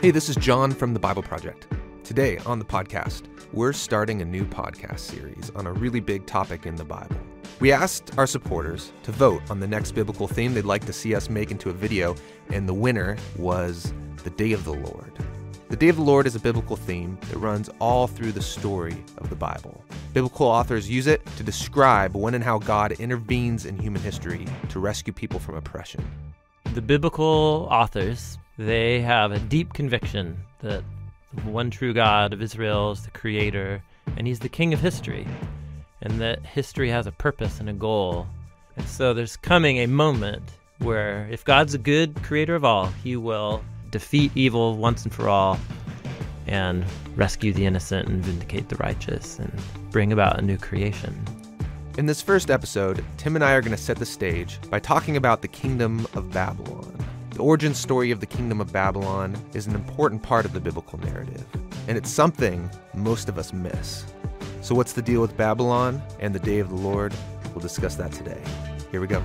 Hey, this is John from the Bible Project. Today on the podcast, we're starting a new podcast series on a really big topic in the Bible. We asked our supporters to vote on the next biblical theme they'd like to see us make into a video, and the winner was the Day of the Lord. The Day of the Lord is a biblical theme that runs all through the story of the Bible. Biblical authors use it to describe when and how God intervenes in human history to rescue people from oppression. The biblical authors, they have a deep conviction that the one true God of Israel is the creator, and he's the king of history, and that history has a purpose and a goal. And so there's coming a moment where if God's a good creator of all, he will defeat evil once and for all and rescue the innocent and vindicate the righteous and bring about a new creation. In this first episode, Tim and I are going to set the stage by talking about the Kingdom of Babylon. The origin story of the Kingdom of Babylon is an important part of the biblical narrative, and it's something most of us miss. So what's the deal with Babylon and the Day of the Lord? We'll discuss that today. Here we go.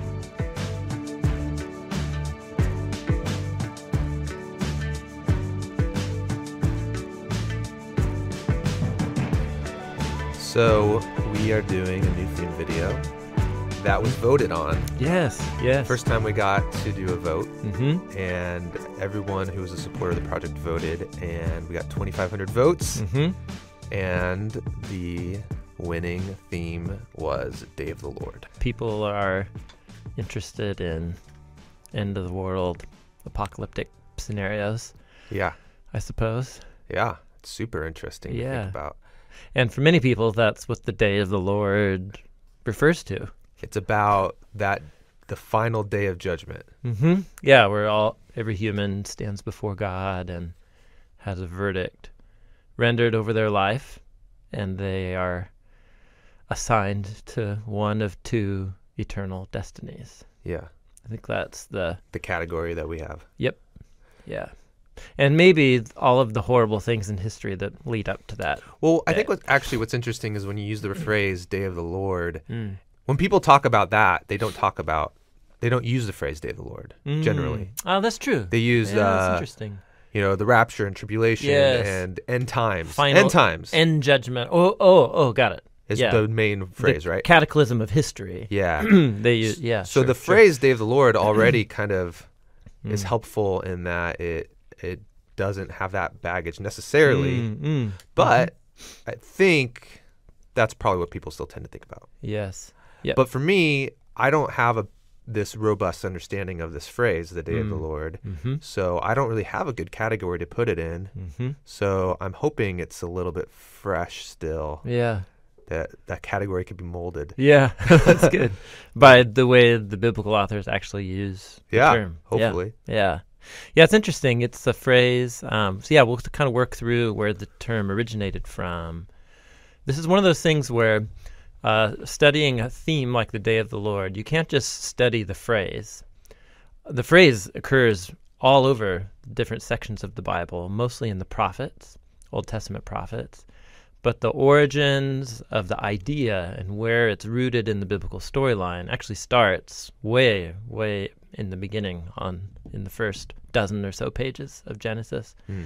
So we are doing a new theme video that was voted on. Yes. First time we got to do a vote, Mm-hmm. and everyone who was a supporter of the project voted, and we got 2,500 votes, Mm-hmm. and the winning theme was Day of the Lord. People are interested in end of the world, apocalyptic scenarios, Yeah, I suppose. it's super interesting to Yeah. think about. And for many people, that's what the Day of the Lord refers to. It's about the final day of judgment. Mm-hmm. Yeah, where every human stands before God and has a verdict rendered over their life, and they are assigned to one of two eternal destinies. Yeah, I think that's the category that we have. yeah. And maybe all of the horrible things in history that lead up to that. Well, I think what's interesting is when you use the phrase Day of the Lord, Mm. when people talk about that, they don't use the phrase Day of the Lord, generally. Oh, that's true. They use, that's interesting. the rapture and tribulation Yes. and end times. Final End times End judgment. Oh, got it. is yeah. the main phrase, The right? Cataclysm of history. Yeah. They use, yeah. So sure, the sure. phrase Day of the Lord already kind of is Mm. helpful in that it doesn't have that baggage necessarily, Mm. but I think that's probably what people still tend to think about. Yes. Yeah. But for me, I don't have this robust understanding of this phrase, the Day of the Lord. Mm-hmm. So I don't really have a good category to put it in. Mm-hmm. So I'm hoping it's a little bit fresh still, Yeah. that category could be molded. Yeah. That's good. By the way the biblical authors actually use the Yeah, term. hopefully. Yeah, it's interesting. It's a phrase. We'll kind of work through where the term originated from. This is one of those things where studying a theme like the Day of the Lord, you can't just study the phrase. The phrase occurs all over different sections of the Bible, mostly in the prophets, Old Testament prophets. But the origins of the idea and where it's rooted in the biblical storyline actually starts way, way in the beginning, in the first dozen or so pages of Genesis. Mm.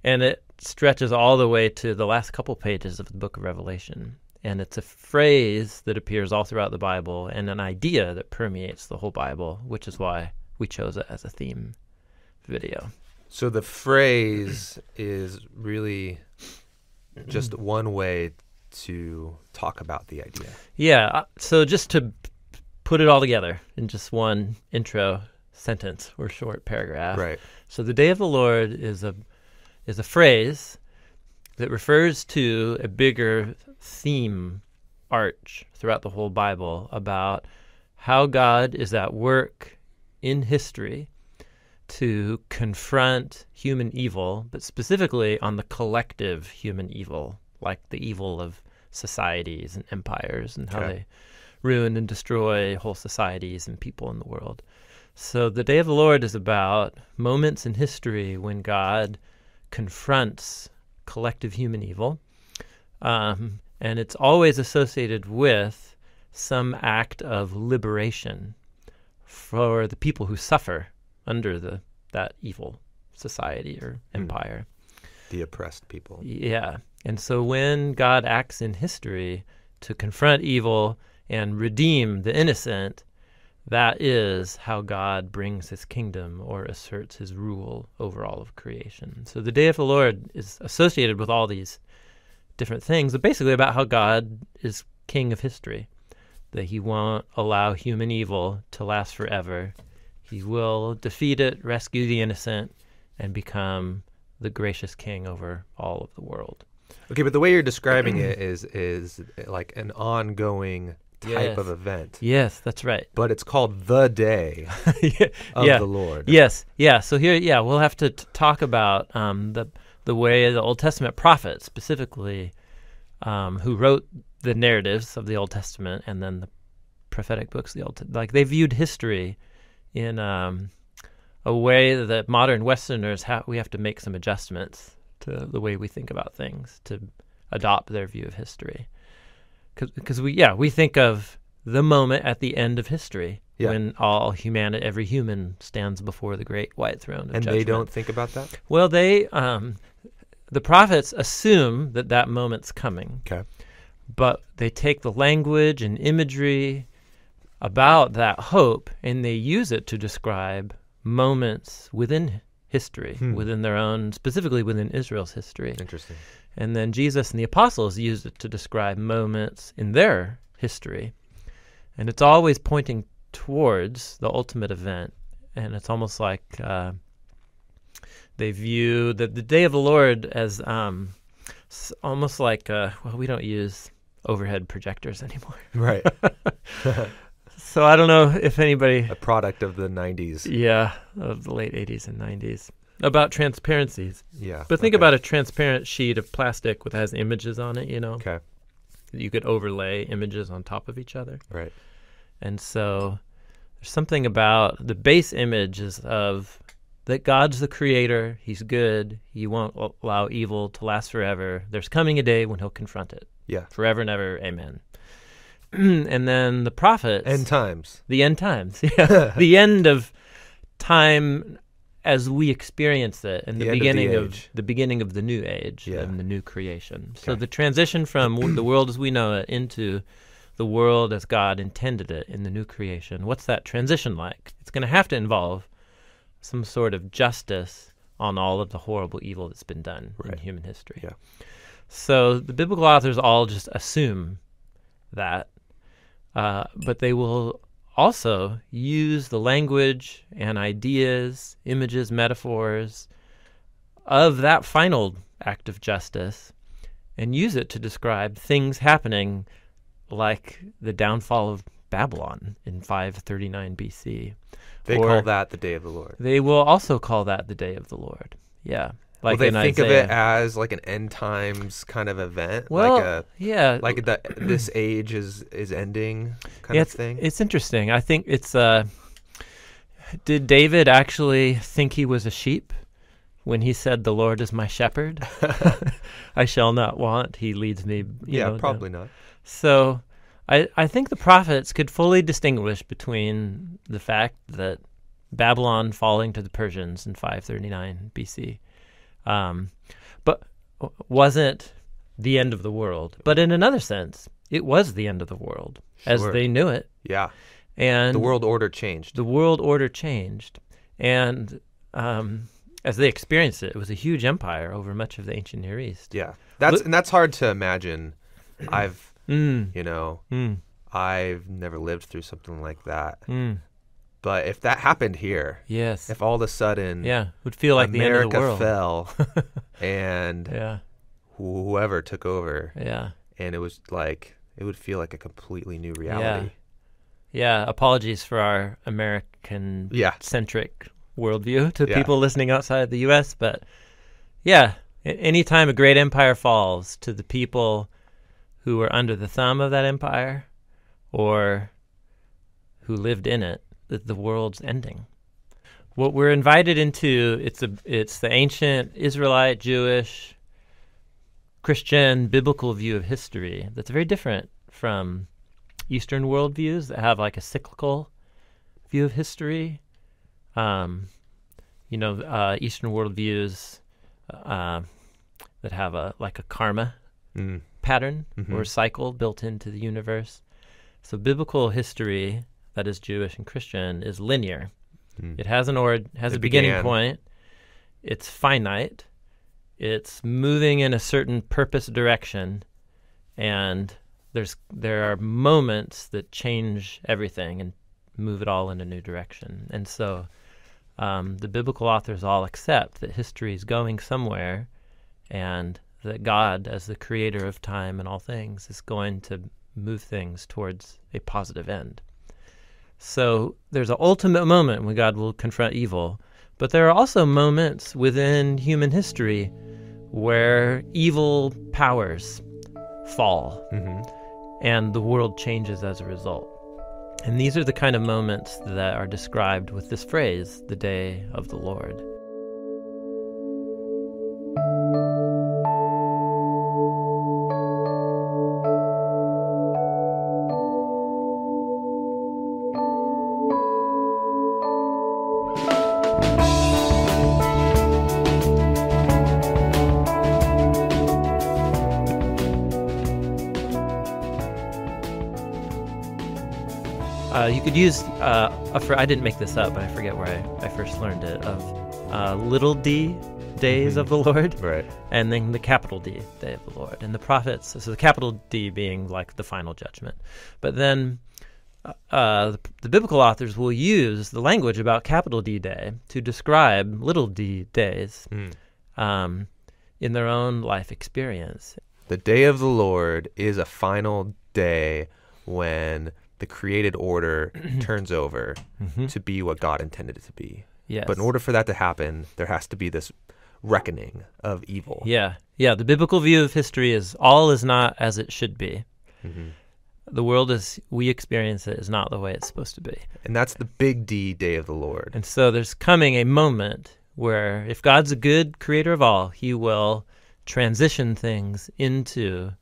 And it stretches all the way to the last couple pages of the book of Revelation. And it's a phrase that appears all throughout the Bible and an idea that permeates the whole Bible, which is why we chose it as a theme video. So the phrase is really just one way to talk about the idea. Yeah, so just to put it all together in just one intro sentence or short paragraph. Right. So the Day of the Lord is a phrase that refers to a bigger theme arch throughout the whole Bible about how God is at work in history to confront human evil, but specifically on the collective human evil, like the evil of societies and empires and how they ruin and destroy whole societies and people in the world. So the Day of the Lord is about moments in history when God confronts collective human evil, and it's always associated with some act of liberation for the people who suffer under that evil society or empire. The oppressed people. Yeah. And so when God acts in history to confront evil and redeem the innocent, that is how God brings his kingdom or asserts his rule over all of creation. So the day of the Lord is associated with all these different things, but basically about how God is king of history, that he won't allow human evil to last forever. He will defeat it, rescue the innocent, and become the gracious king over all of the world. Okay, but the way you're describing it is like an ongoing type of event. Yes, that's right. But it's called the day of the Lord. Yes, yeah. So here, we'll have to talk about the way the Old Testament prophets, specifically, who wrote the narratives of the Old Testament and then the prophetic books of the Old Testament, like they viewed history in a way that modern Westerners we have to make some adjustments to the way we think about things to adopt their view of history. Because we think of the moment at the end of history when all humanity, every human stands before the great white throne of judgment. And they don't think about that? Well, the prophets assume that moment's coming. Okay. But they take the language and imagery about that hope and they use it to describe moments within history, within their own, specifically within Israel's history. Interesting. And then Jesus and the apostles used it to describe moments in their history. And it's always pointing towards the ultimate event. And it's almost like they view the day of the Lord as almost like, we don't use overhead projectors anymore. Right. So I don't know if anybody... A product of the 90s. Yeah, of the late 80s and 90s. About transparencies. Yeah. But think about a transparent sheet of plastic that has images on it, Okay. You could overlay images on top of each other. Right. And so there's something about the base image is of that God's the creator, he's good, he won't allow evil to last forever. There's coming a day when he'll confront it. Yeah. Forever and ever, amen. And then the prophets. End times. The end times. Yeah. The end of time as we experience it, and the beginning of the new age and the new creation. Okay. So the transition from the world as we know it into the world as God intended it in the new creation. What's that transition like? It's going to have to involve some sort of justice on all of the horrible evil that's been done in human history. Yeah. So the biblical authors all just assume that, but they will also use the language and ideas, images, metaphors of that final act of justice and use it to describe things happening like the downfall of Babylon in 539 BC. They call that the day of the Lord. They will also call that the day of the Lord. Yeah. Like they think of it as like an end times kind of event. Well, this age is ending kind of thing. It's interesting. I think it's did David actually think he was a sheep when he said, "The Lord is my shepherd; I shall not want. He leads me." Probably not. So, I think the prophets could fully distinguish between the fact that Babylon falling to the Persians in 539 BC. But wasn't the end of the world. But in another sense, it was the end of the world as they knew it. Yeah. And the world order changed. The world order changed. And as they experienced it, it was a huge empire over much of the ancient Near East. Yeah. That's hard to imagine. I've never lived through something like that. But if that happened here, if all of a sudden it would feel like America the end of the world fell and whoever took over, and it was like, it would feel like a completely new reality. Yeah, apologies for our American-centric worldview to people listening outside of the U.S., but anytime a great empire falls to the people who were under the thumb of that empire or who lived in it, the world's ending. What we're invited into, it's the ancient Israelite, Jewish, Christian, biblical view of history that's very different from Eastern worldviews that have like a cyclical view of history. Eastern worldviews that have a karma pattern or cycle built into the universe. So biblical history, that is Jewish and Christian, is linear. It has a beginning point. It's finite. It's moving in a certain purpose direction, and there are moments that change everything and move it all in a new direction. And so the biblical authors all accept that history is going somewhere, and that God, as the creator of time and all things, is going to move things towards a positive end. So there's an ultimate moment when God will confront evil, but there are also moments within human history where evil powers fall and the world changes as a result. And these are the kind of moments that are described with this phrase, the day of the Lord. You could use I didn't make this up, but I forget where I first learned it, of little d, days of the Lord, Right. and then the capital D, day of the Lord. And the prophets, so the capital D being like the final judgment. But then the biblical authors will use the language about capital D day to describe little d days in their own life experience. The day of the Lord is a final day when the created order turns over to be what God intended it to be. Yes. But in order for that to happen, there has to be this reckoning of evil. Yeah. The biblical view of history is all is not as it should be. The world as we experience it is not the way it's supposed to be. And that's the big D, day of the Lord. And so there's coming a moment where if God's a good creator of all, he will transition things into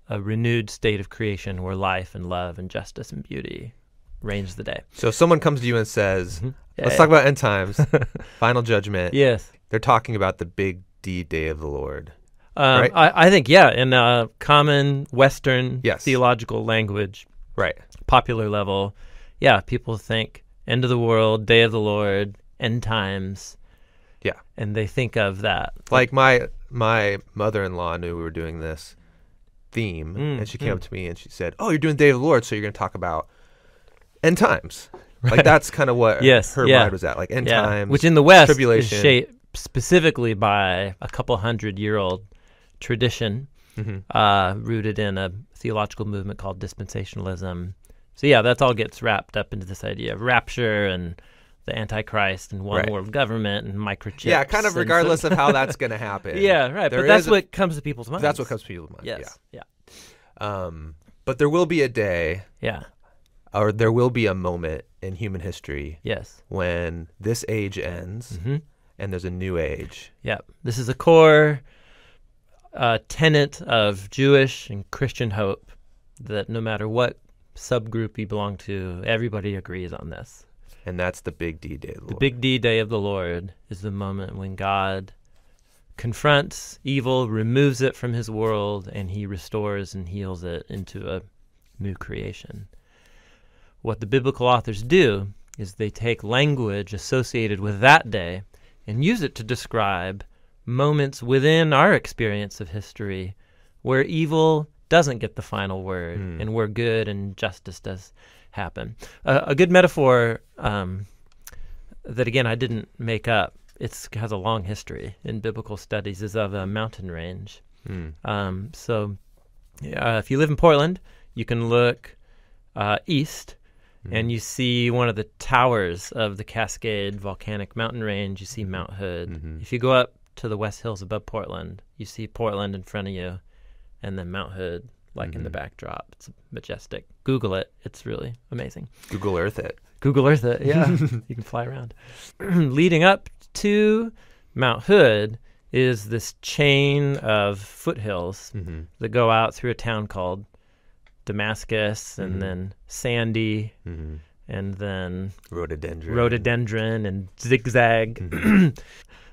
a renewed state of creation where life and love and justice and beauty reigns the day. So if someone comes to you and says, let's talk about end times, final judgment. Yes. They're talking about the big D, day of the Lord. Right? I think, in common Western Yes. theological language, Right. popular level, people think end of the world, day of the Lord, end times. Yeah. And they think of that. Like my mother-in-law knew we were doing this theme, and she came up to me and she said, "Oh, you're doing Day of the Lord, so you're going to talk about end times." Right. Like that's kind of what her mind was at, like end times, which in the West tribulation. is shaped specifically by a couple 100-year-old tradition rooted in a theological movement called dispensationalism. So that all gets wrapped up into this idea of rapture and the Antichrist and one world government and microchips. Yeah, kind of regardless of how that's going to happen. Yeah, right. But that's what comes to people's minds. That's what comes to people's minds. Yes. Yeah. But there will be a day. Yeah. Or there will be a moment in human history. Yes. When this age ends and there's a new age. Yeah. This is a core tenet of Jewish and Christian hope that no matter what subgroup you belong to, everybody agrees on this. And that's the big D, day of the Lord. The big D, day of the Lord, is the moment when God confronts evil, removes it from his world, and he restores and heals it into a new creation. What the biblical authors do is they take language associated with that day and use it to describe moments within our experience of history where evil doesn't get the final word and where good and justice does happen. A good metaphor that, again, I didn't make up, it has a long history in biblical studies, is of a mountain range. So if you live in Portland, you can look east and you see one of the towers of the Cascade volcanic mountain range. You see Mount Hood. If you go up to the West Hills above Portland, you see Portland in front of you and then Mount Hood in the backdrop. It's majestic. Google it. It's really amazing. Google Earth it. Google Earth it, yeah. You can fly around. Leading up to Mount Hood is this chain of foothills that go out through a town called Damascus and then Sandy and then rhododendron and zigzag. Mm-hmm.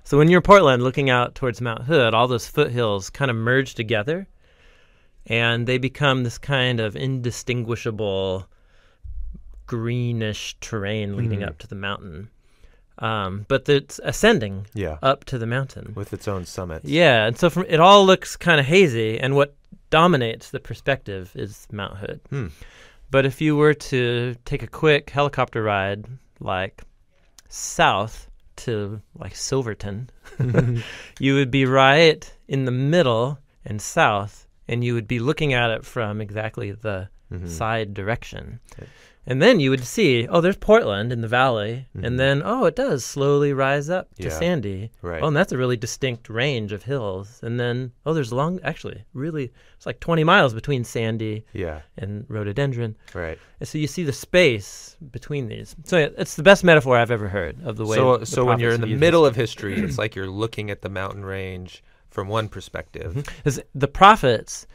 So when you're in Portland looking out towards Mount Hood, all those foothills kind of merge together, and they become this kind of indistinguishable greenish terrain leading up to the mountain. But it's ascending up to the mountain. with its own summits. Yeah, and so it all looks kind of hazy, and what dominates the perspective is Mount Hood. But if you were to take a quick helicopter ride, like south to like Silverton, you would be right in the middle and south, and you would be looking at it from exactly the side direction. Okay. And then you would see, oh, there's Portland in the valley, and then, oh, it does slowly rise up to Sandy. Right. Oh, and that's a really distinct range of hills. And then, oh, there's it's like 20 miles between Sandy and Rhododendron. Right. And so you see the space between these. So it's the best metaphor I've ever heard of the way. So when you're in the middle of history, it's like you're looking at the mountain range from one perspective. The prophets,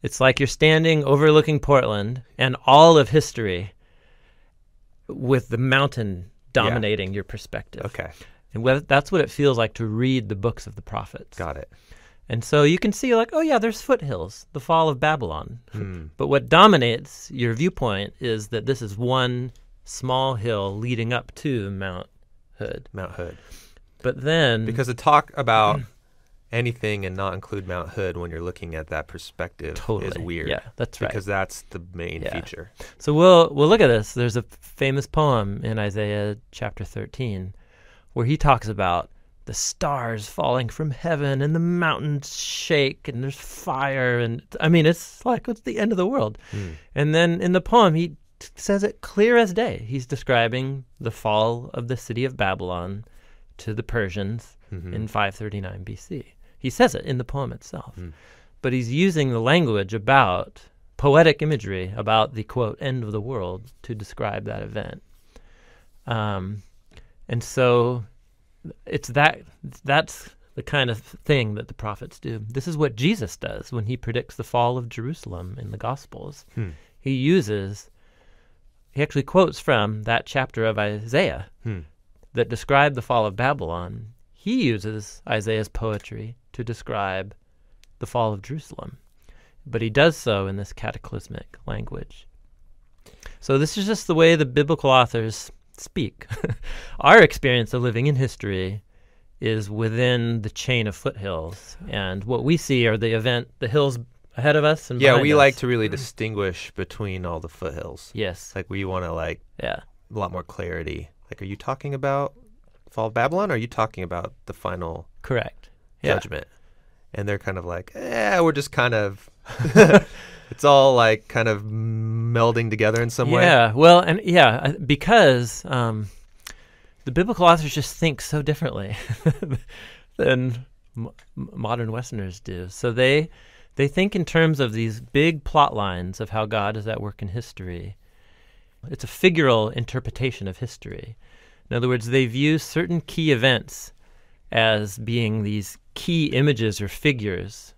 it's like you're standing overlooking Portland and all of history, with the mountain dominating your perspective. Okay. And that's what it feels like to read the books of the prophets. Got it. And so you can see like, oh yeah, there's foothills, the fall of Babylon. But what dominates your viewpoint is that this is one small hill leading up to Mount Hood. Mount Hood. But then... Because to talk about anything and not include Mount Hood when you're looking at that perspective is weird. Yeah, that's right. Because that's the main feature. So we'll look at this. There's a famous poem in Isaiah chapter 13 where he talks about the stars falling from heaven and the mountains shake and there's fire. And I mean, it's like it's the end of the world. And then in the poem, he says it clear as day. He's describing the fall of the city of Babylon to the Persians in 539 BC. He says it in the poem itself. But he's using the language about poetic imagery about the, quote, end of the world to describe that event. And so that's the kind of thing that the prophets do. This is what Jesus does when he predicts the fall of Jerusalem in the Gospels. He actually quotes from that chapter of Isaiah that described the fall of Babylon. He uses Isaiah's poetry to describe the fall of Jerusalem. But he does so in this cataclysmic language. So this is just the way the biblical authors speak. Our experience of living in history is within the chain of foothills. And what we see are the hills ahead of us and behind we us. like to really distinguish between all the foothills. Yes. Like we want to a lot more clarity. Like, are you talking about fall of Babylon, or are you talking about the final judgment? And they're kind of like, we're just kind of, it's all like kind of melding together in some way. Yeah, well, and because the biblical authors just think so differently than modern Westerners do. So they think in terms of these big plot lines of how God is at work in history. It's a figural interpretation of history. In other words, they view certain key events as being these key images or figures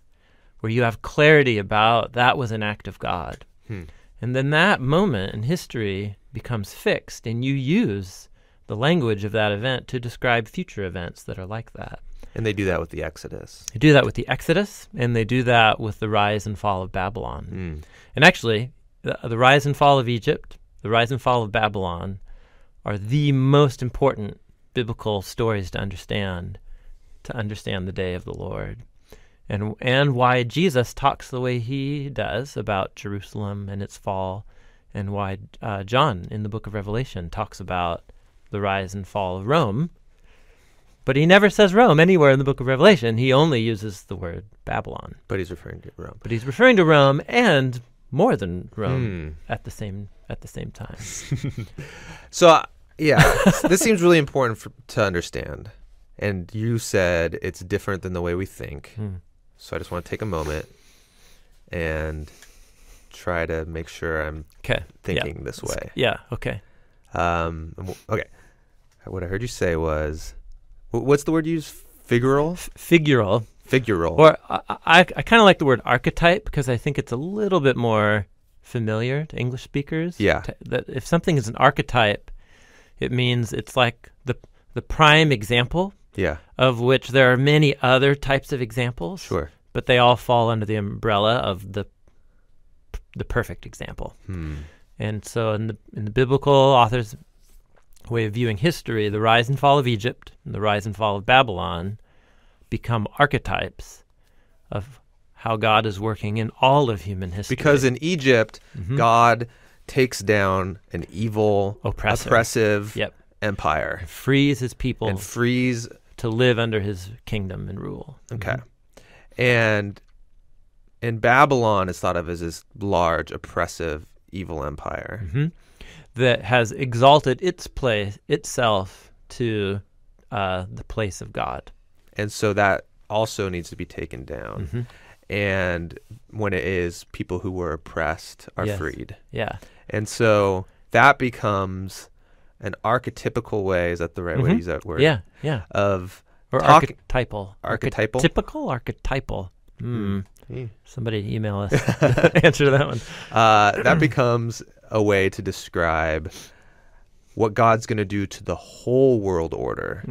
where you have clarity about that was an act of God. And then that moment in history becomes fixed, and you use the language of that event to describe future events that are like that. And they do that with the Exodus. They do that with the Exodus, and they do that with the rise and fall of Babylon. And actually, the rise and fall of Egypt, the rise and fall of Babylon are the most important biblical stories to understand the day of the Lord. And why Jesus talks the way he does about Jerusalem and its fall, and why John in the book of Revelation talks about the rise and fall of Rome. But he never says Rome anywhere in the book of Revelation. He only uses the word Babylon. But he's referring to Rome. But he's referring to Rome and more than Rome at the same time. So, this seems really important to understand. And you said it's different than the way we think. So I just want to take a moment and try to make sure I'm thinking this way. Yeah, okay. Okay. What I heard you say was, what's the word you use? Figural? Figural. Figural. Or I kind of like the word archetype because I think it's a little bit more familiar to English speakers. Yeah. That if something is an archetype, it means it's like the prime example Yeah. of which there are many other types of examples. Sure. But they all fall under the umbrella of the perfect example. And so in the biblical author's way of viewing history, the rise and fall of Egypt and the rise and fall of Babylon become archetypes of how God is working in all of human history. Because in Egypt, God takes down an evil, oppressive Yep. empire. Frees his people And frees... to live under his kingdom and rule. Okay. And in Babylon is thought of as this large, oppressive, evil empire. That has exalted itself to the place of God. And so that also needs to be taken down. And when it is, people who were oppressed are freed. Yeah. And so that becomes an archetypical way, is that the right way to use that word? Yeah, yeah. Or archetypal. Archetypal? Typical, archetypal. Somebody email us. Answer to that one. That becomes a way to describe what God's going to do to the whole world order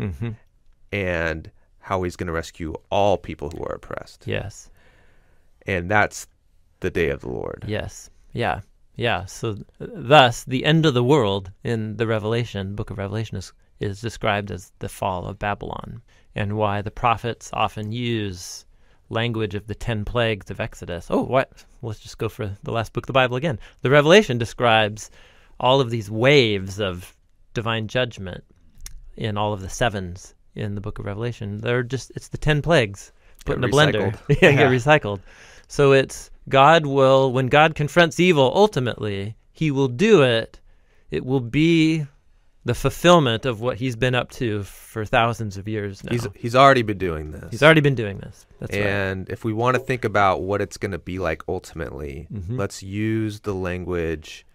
and how he's going to rescue all people who are oppressed. Yes. And that's the day of the Lord. Yes. Yeah. Yeah. So thus, the end of the world in the book of Revelation is described as the fall of Babylon, and why the prophets often use language of the 10 plagues of Exodus. Oh, what? Let's just go for the last book of the Bible again. The Revelation describes all of these waves of divine judgment in all of the sevens in the book of Revelation. It's the 10 plagues put in a blender. Get recycled. So it's when God confronts evil, ultimately, he will do it. It will be the fulfillment of what he's been up to for thousands of years now. He's already been doing this. He's already been doing this. That's right. And if we want to think about what it's going to be like ultimately, let's use the language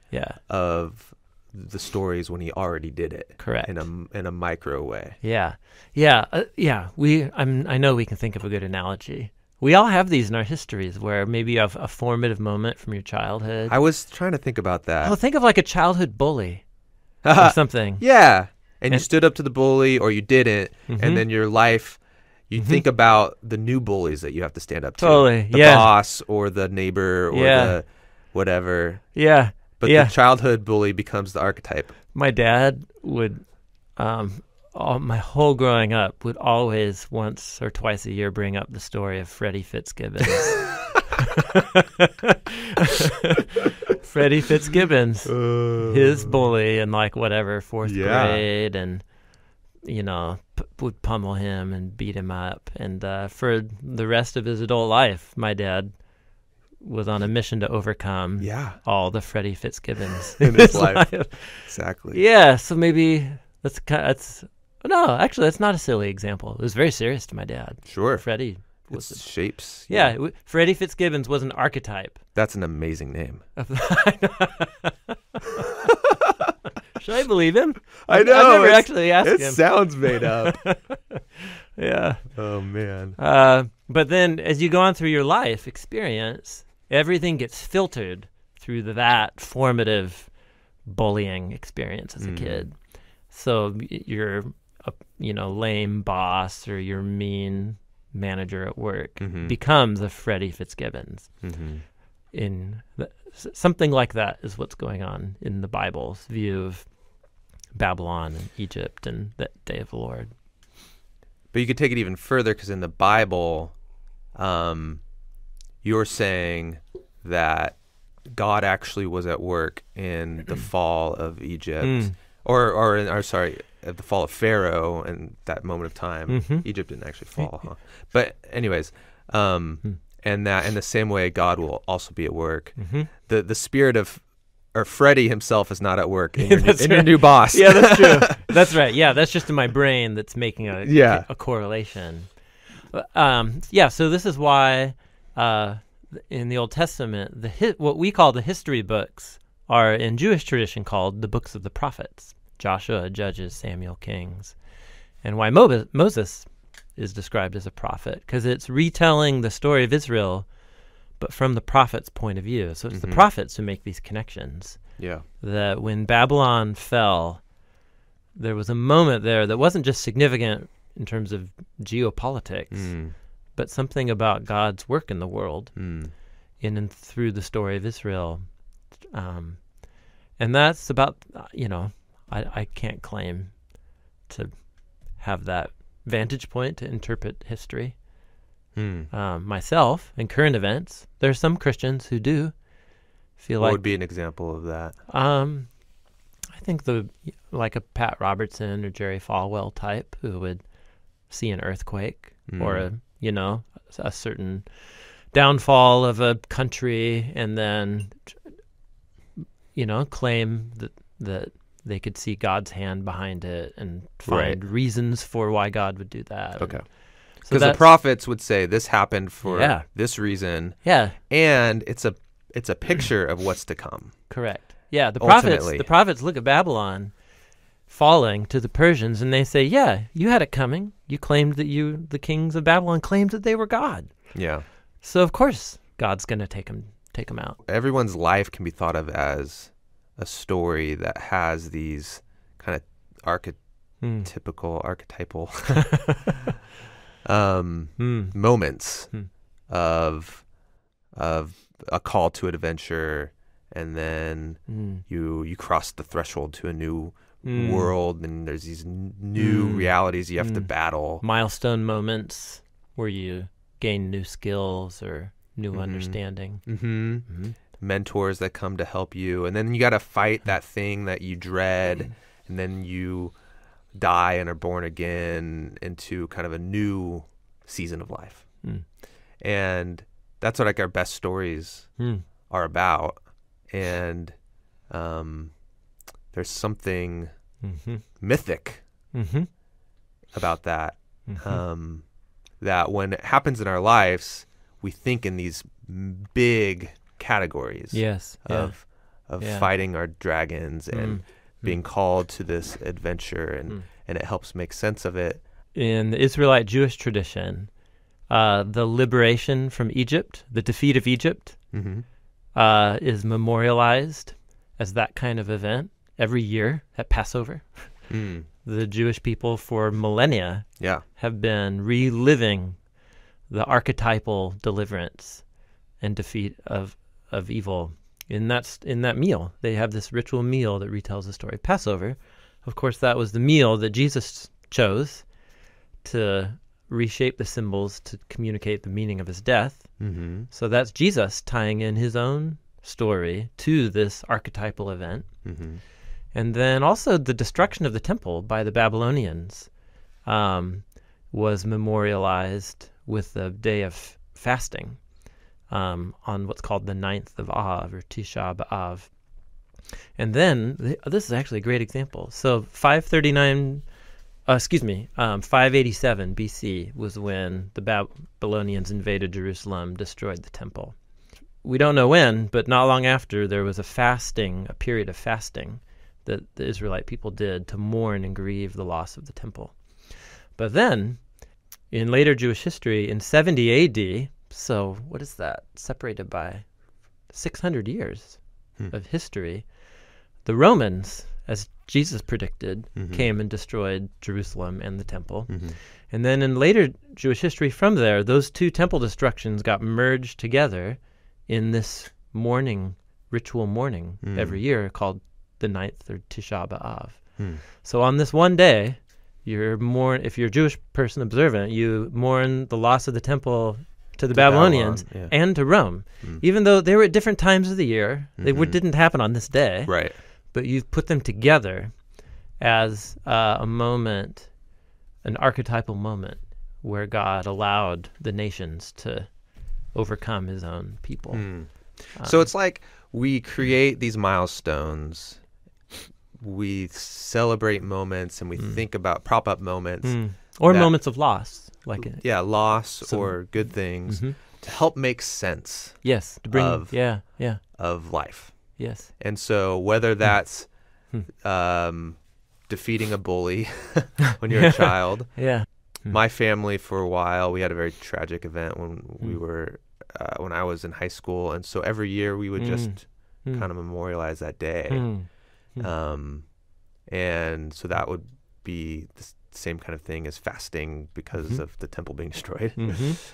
of the stories when he already did it. Correct. In a micro way. Yeah. Yeah. I know we can think of a good analogy. We all have these in our histories where maybe you have a formative moment from your childhood. I was trying to think about that. Oh, think of like a childhood bully. Or something. Yeah. And you stood up to the bully or you didn't. And then your life, you think about the new bullies that you have to stand up to. Totally. The boss or the neighbor or the whatever. Yeah. But the childhood bully becomes the archetype. My dad would, my whole growing up, would always once or twice a year bring up the story of Freddie Fitzgibbons. Freddie Fitzgibbons, his bully in like whatever, fourth grade, and would pummel him and beat him up. And for the rest of his adult life, my dad was on a mission to overcome all the Freddie Fitzgibbons in his life. Exactly. Yeah, so maybe that's not a silly example. It was very serious to my dad. Sure. Freddie. Shapes. Yeah, Freddie Fitzgibbons was an archetype. That's an amazing name. Should I believe him? I know. I've never actually asked him. It sounds made up. Yeah. Oh, man. But then as you go on through your life experience, everything gets filtered through that formative bullying experience as a kid. So your lame boss or your mean manager at work becomes a Freddie Fitzgibbons. Something like that is what's going on in the Bible's view of Babylon and Egypt and the day of the Lord. But you could take it even further, because in the Bible, you're saying that God actually was at work in the fall of Egypt, or at the fall of Pharaoh and that moment of time. Egypt didn't actually fall, huh? But anyways, and that in the same way, God will also be at work. The spirit of, or Freddie himself is not at work in your new boss. Yeah, that's true. That's right. Yeah, that's just in my brain that's making a correlation. So this is why in the Old Testament, what we call the history books are in Jewish tradition called the books of the prophets: Joshua, Judges, Samuel, Kings. And why Moses is described as a prophet, because it's retelling the story of Israel, but from the prophet's point of view. So it's the Mhm. prophets who make these connections. Yeah. That when Babylon fell, there was a moment there that wasn't just significant in terms of geopolitics, Mm. but something about God's work in the world Mm. in and through the story of Israel. And that's about, I can't claim to have that vantage point to interpret history myself in current events. There are some Christians who do feel What like... would be an example of that? I think like a Pat Robertson or Jerry Falwell type who would see an earthquake or a certain downfall of a country and then claim that they could see God's hand behind it and find reasons for why God would do that. Okay. So Because the prophets would say this happened for this reason. Yeah. And it's a picture of what's to come. Correct. Yeah, the Ultimately. prophets look at Babylon falling to the Persians and they say, yeah, you had it coming. You claimed that the kings of Babylon claimed that they were God. Yeah. So of course God's going to take them out. Everyone's life can be thought of as a story that has these kind of archetypal moments of a call to adventure, and then you cross the threshold to a new world, and there's these new realities you have to battle. Milestone moments where you gain new skills or new understanding. Mentors that come to help you, and then you got to fight that thing that you dread, and then you die and are born again into kind of a new season of life. And that's what our best stories are about. And there's something mythic about that, that when it happens in our lives, we think in these big categories of fighting our dragons and being called to this adventure, and it helps make sense of it. In the Israelite Jewish tradition, the liberation from Egypt, the defeat of Egypt, is memorialized as that kind of event every year at Passover. The Jewish people for millennia have been reliving the archetypal deliverance and defeat of evil in that meal. They have this ritual meal that retells the story of Passover. Of course, that was the meal that Jesus chose to reshape the symbols to communicate the meaning of his death. So that's Jesus tying in his own story to this archetypal event. And then also the destruction of the temple by the Babylonians was memorialized with the day of fasting on what's called the 9th of Av, or Tisha B'Av. And then, this is actually a great example. So 587 BC was when the Babylonians invaded Jerusalem, destroyed the temple. We don't know when, but not long after, there was a period of fasting that the Israelite people did to mourn and grieve the loss of the temple. But then, in later Jewish history, in 70 AD, so what is that? Separated by 600 years of history, the Romans, as Jesus predicted, came and destroyed Jerusalem and the temple. And then in later Jewish history from there, those two temple destructions got merged together in this ritual mourning every year called the 9th or Tisha B'Av. So on this one day, if you're a Jewish person observant, you mourn the loss of the temple to the Babylonians and to Rome. Even though they were at different times of the year, they didn't happen on this day. Right. But you put them together as a moment, an archetypal moment, where God allowed the nations to overcome his own people. So it's like we create these milestones, we celebrate moments, and we think about prop-up moments. Or moments of loss. Loss or good things to help make sense to bring of life. Yes. And so whether that's defeating a bully when you're a child. My family, for a while, we had a very tragic event when we were when I was in high school, and so every year we would just kind of memorialize that day. And so that would be the same kind of thing as fasting because of the temple being destroyed.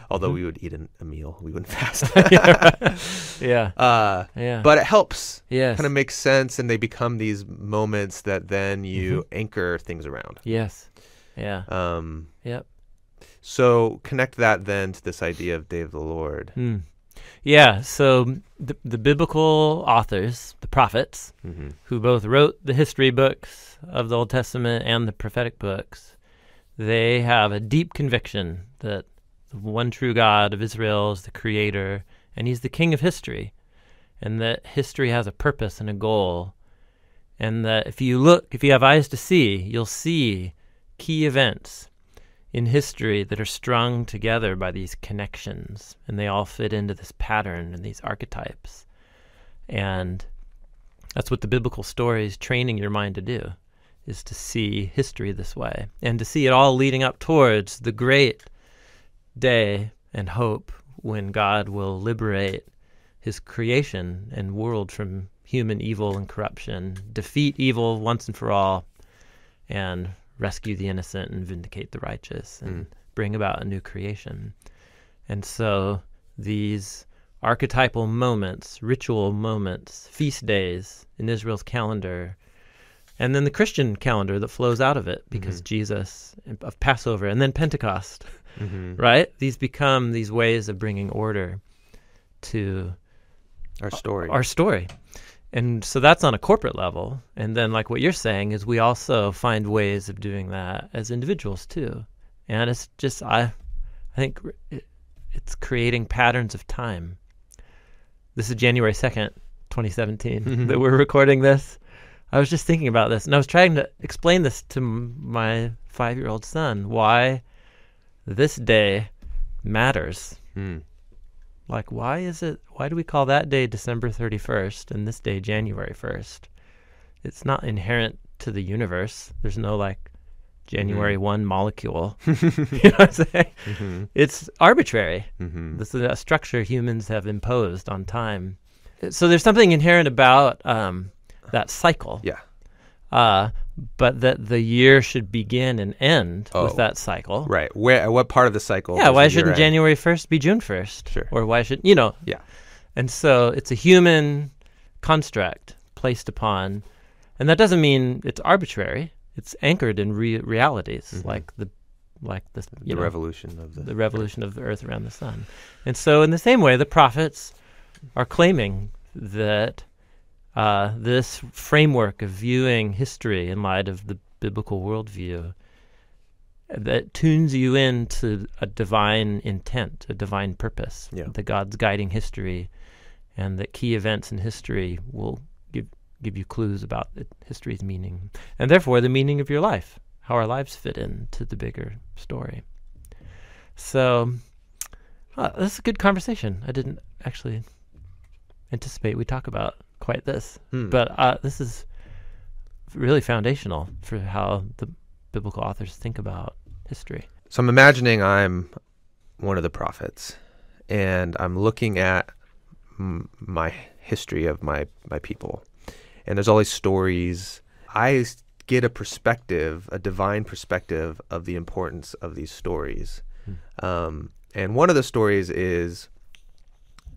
Although we would eat a meal, we wouldn't fast. Yeah. But it helps. Yes. Kind of makes sense, and they become these moments that then you anchor things around. Yes. Yeah. Yep. So connect that then to this idea of Day of the Lord. Yeah, so the biblical authors, the prophets, who both wrote the history books of the Old Testament and the prophetic books, they have a deep conviction that the one true God of Israel is the creator, and he's the king of history, and that history has a purpose and a goal, and that if you have eyes to see, you'll see key events in history that are strung together by these connections, and they all fit into this pattern and these archetypes. And that's what the biblical story is training your mind to do, is to see history this way, and to see it all leading up towards the great day and hope when God will liberate his creation and world from human evil and corruption, defeat evil once and for all, and rescue the innocent and vindicate the righteous and bring about a new creation. And so these archetypal moments, ritual moments, feast days in Israel's calendar, and then the Christian calendar that flows out of it because Jesus, of Passover, and then Pentecost, right? These become these ways of bringing order to Our story. And so that's on a corporate level. And then like what you're saying is we also find ways of doing that as individuals too. And it's just, I think it's creating patterns of time. This is January 2nd, 2017 that we're recording this. I was just thinking about this, and I was trying to explain this to my 5-year-old son, why this day matters. Like, why do we call that day December 31st and this day January 1st? It's not inherent to the universe. There's no, like, January 1 molecule. You know what I'm saying? It's arbitrary. This is a structure humans have imposed on time. So there's something inherent about that cycle. Yeah. But that the year should begin and end with that cycle. Right. What part of the cycle? Yeah, why shouldn't January 1st be June 1st? Sure. Or why should, Yeah. And so it's a human construct placed upon, and that doesn't mean it's arbitrary. It's anchored in realities, like the revolution of the revolution of the earth around the sun. And so in the same way, the prophets are claiming that this framework of viewing history in light of the biblical worldview that tunes you into a divine intent, a divine purpose, that God's guiding history, and that key events in history will give you clues about history's meaning, and therefore the meaning of your life, how our lives fit into the bigger story. So this is a good conversation. I didn't actually anticipate we'd talk about quite this, but this is really foundational for how the biblical authors think about history. So I'm imagining I'm one of the prophets, and I'm looking at my history of my people, and there's all these stories. I get a perspective, a divine perspective of the importance of these stories. And one of the stories is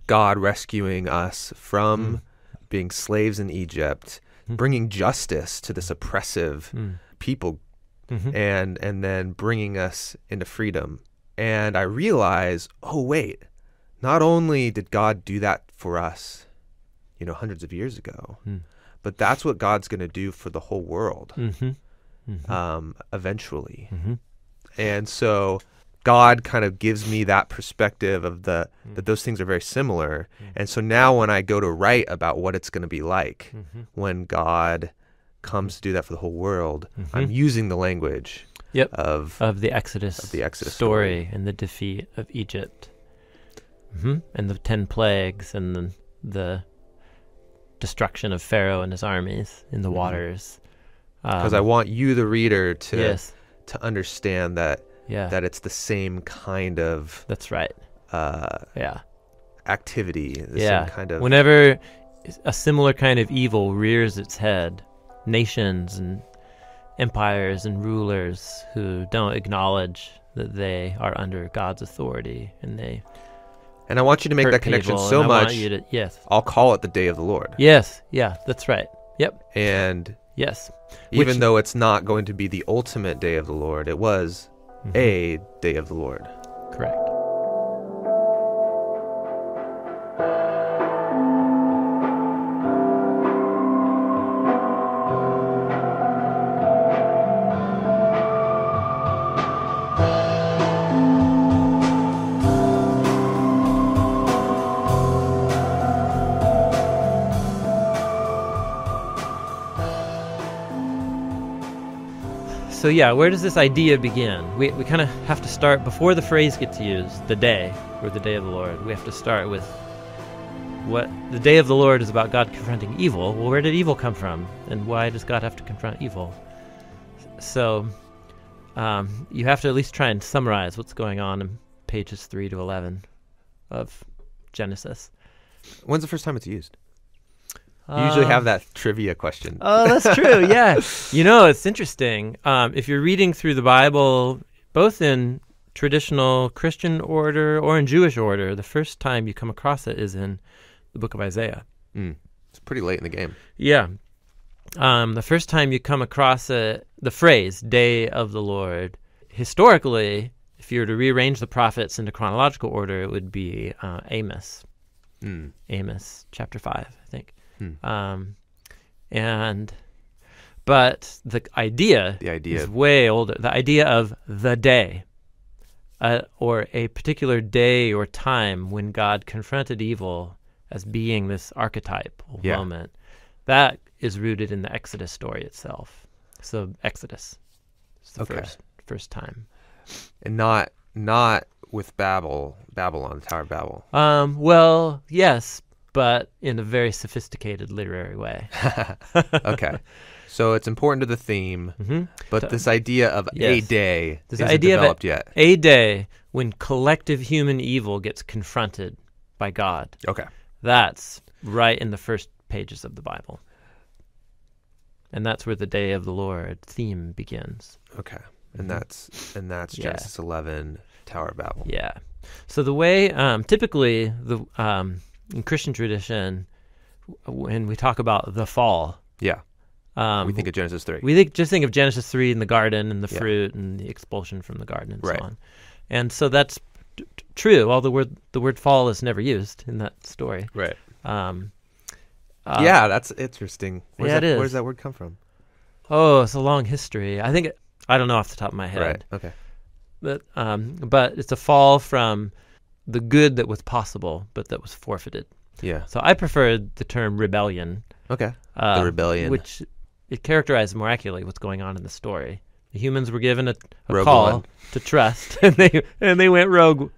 God rescuing us from being slaves in Egypt, bringing justice to this oppressive people, and then bringing us into freedom. And I realize, oh, wait, not only did God do that for us, hundreds of years ago, but that's what God's going to do for the whole world eventually. And so God kind of gives me that perspective of that those things are very similar. And so now when I go to write about what it's going to be like when God comes to do that for the whole world, I'm using the language of the Exodus story and the defeat of Egypt, and the 10 plagues and the destruction of Pharaoh and his armies in the waters. Because I want you, the reader, to understand that that it's the same kind of that's right activity, the Yeah. same kind of... Whenever a similar kind of evil rears its head, nations and empires and rulers who don't acknowledge that they are under God's authority, and they And I want you to make hurt that connection people, so and I want much, you to, yes. I'll call it the day of the Lord. Yes, yeah, that's right. Yep, And yes. even though it's not going to be the ultimate day of the Lord, it was a day of the Lord. Correct. So yeah, where does this idea begin? We kind of have to start before the phrase gets used, the day, or the day of the Lord. We have to start with what the day of the Lord is about, God confronting evil. Well, where did evil come from? And why does God have to confront evil? So you have to at least try and summarize what's going on in pages 3 to 11 of Genesis. When's the first time it's used? You usually have that trivia question. Oh, that's true. Yeah. You know, it's interesting. If you're reading through the Bible, both in traditional Christian order or in Jewish order, the first time you come across it is in the book of Isaiah. It's pretty late in the game. Yeah. The first time you come across it, the phrase, day of the Lord, historically, if you were to rearrange the prophets into chronological order, it would be Amos. Amos chapter 5, I think. But the idea is way older. The idea of the day, or a particular day or time when God confronted evil as being this archetypal moment, that is rooted in the Exodus story itself. So Exodus is the first time, and not with Babylon, the Tower of Babel. Well, yes. But in a very sophisticated literary way. Okay. So it's important to the theme, but this idea of a day isn't developed yet. A day when collective human evil gets confronted by God. Okay. That's right in the first pages of the Bible. And that's where the day of the Lord theme begins. Okay. And that's Genesis 11, Tower of Babel. Yeah. So the way, typically, in Christian tradition, when we talk about the fall, we think of Genesis 3. We just think of Genesis 3 and the garden and the fruit and the expulsion from the garden and so on. And so that's true. Although the word fall is never used in that story. Right. That's interesting. It is. Where does that word come from? Oh, it's a long history. I don't know off the top of my head. Right. Okay. But it's a fall from the good that was possible, but that was forfeited. Yeah. So I preferred the term rebellion. Okay. The rebellion. Which it characterized more accurately what's going on in the story. The humans were given a Rogue call One. to trust, and they went rogue